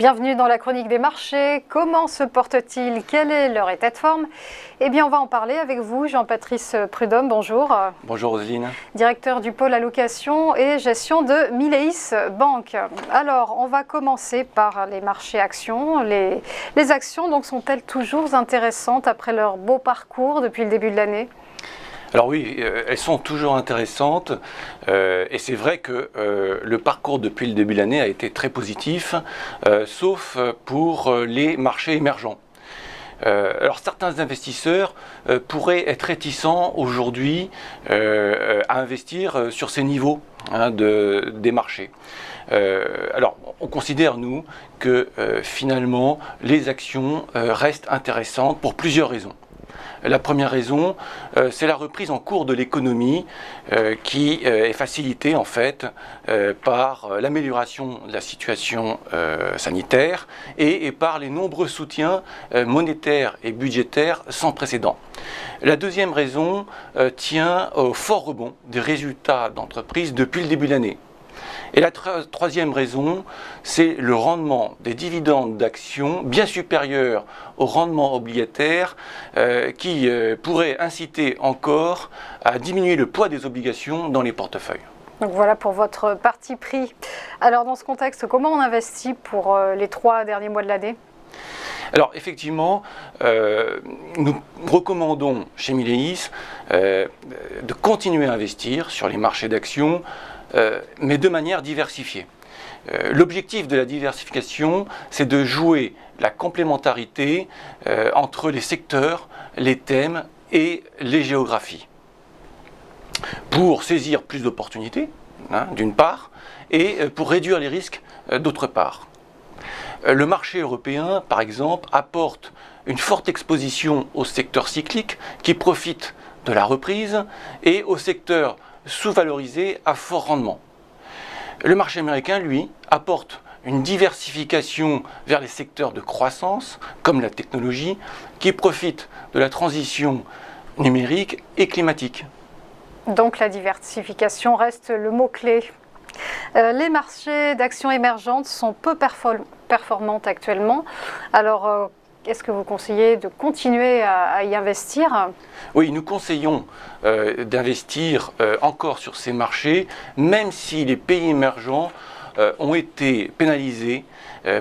Bienvenue dans la chronique des marchés. Comment se portent-ils? Quel est leur état de forme? Eh bien, on va en parler avec vous, Jean-Patrice Prudhomme. Bonjour. Bonjour Roselyne. Directeur du pôle allocation et gestion de Mileis Banque. Alors, on va commencer par les marchés actions. Les actions donc sont-elles toujours intéressantes après leur beau parcours depuis le début de l'année? Alors oui, elles sont toujours intéressantes et c'est vrai que le parcours depuis le début de l'année a été très positif, sauf pour les marchés émergents. Alors certains investisseurs pourraient être réticents aujourd'hui à investir sur ces niveaux des marchés. Alors on considère nous que finalement les actions restent intéressantes pour plusieurs raisons. La première raison, c'est la reprise en cours de l'économie qui est facilitée en fait par l'amélioration de la situation sanitaire et par les nombreux soutiens monétaires et budgétaires sans précédent. La deuxième raison tient au fort rebond des résultats d'entreprises depuis le début de l'année. Et la troisième raison, c'est le rendement des dividendes d'actions bien supérieur au rendement obligataire qui pourrait inciter encore à diminuer le poids des obligations dans les portefeuilles. Donc voilà pour votre parti pris. Alors dans ce contexte, comment on investit pour les 3 derniers mois de l'année ? Alors effectivement, nous recommandons chez Mileis de continuer à investir sur les marchés d'actions, mais de manière diversifiée. L'objectif de la diversification, c'est de jouer la complémentarité entre les secteurs, les thèmes et les géographies, pour saisir plus d'opportunités, d'une part, et pour réduire les risques, d'autre part. Le marché européen, par exemple, apporte une forte exposition au secteur cyclique qui profite de la reprise et au secteur sous-valorisé à fort rendement. Le marché américain, lui, apporte une diversification vers les secteurs de croissance, comme la technologie, qui profitent de la transition numérique et climatique. Donc la diversification reste le mot-clé. Les marchés d'actions émergentes sont peu performantes actuellement. Alors, est-ce que vous conseillez de continuer à y investir ? Oui, nous conseillons d'investir encore sur ces marchés, même si les pays émergents ont été pénalisés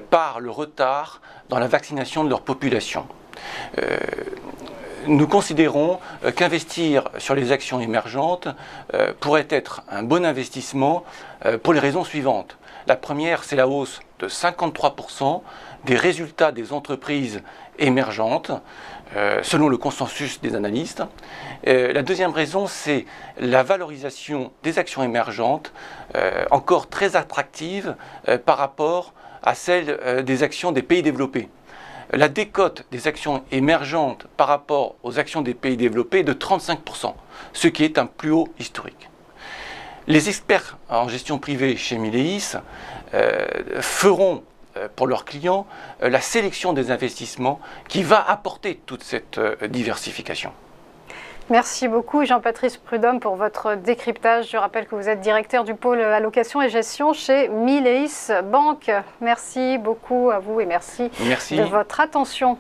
par le retard dans la vaccination de leur population. Nous considérons qu'investir sur les actions émergentes pourrait être un bon investissement pour les raisons suivantes. La première, c'est la hausse de 53% des résultats des entreprises émergentes, selon le consensus des analystes. La deuxième raison, c'est la valorisation des actions émergentes, encore très attractive par rapport à celle des actions des pays développés. La décote des actions émergentes par rapport aux actions des pays développés est de 35%, ce qui est un plus haut historique. Les experts en gestion privée chez Mileis feront pour leurs clients la sélection des investissements qui va apporter toute cette diversification. Merci beaucoup Jean-Patrice Prudhomme pour votre décryptage. Je rappelle que vous êtes directeur du pôle allocation et gestion chez Mileis Banque. Merci beaucoup à vous et merci de votre attention.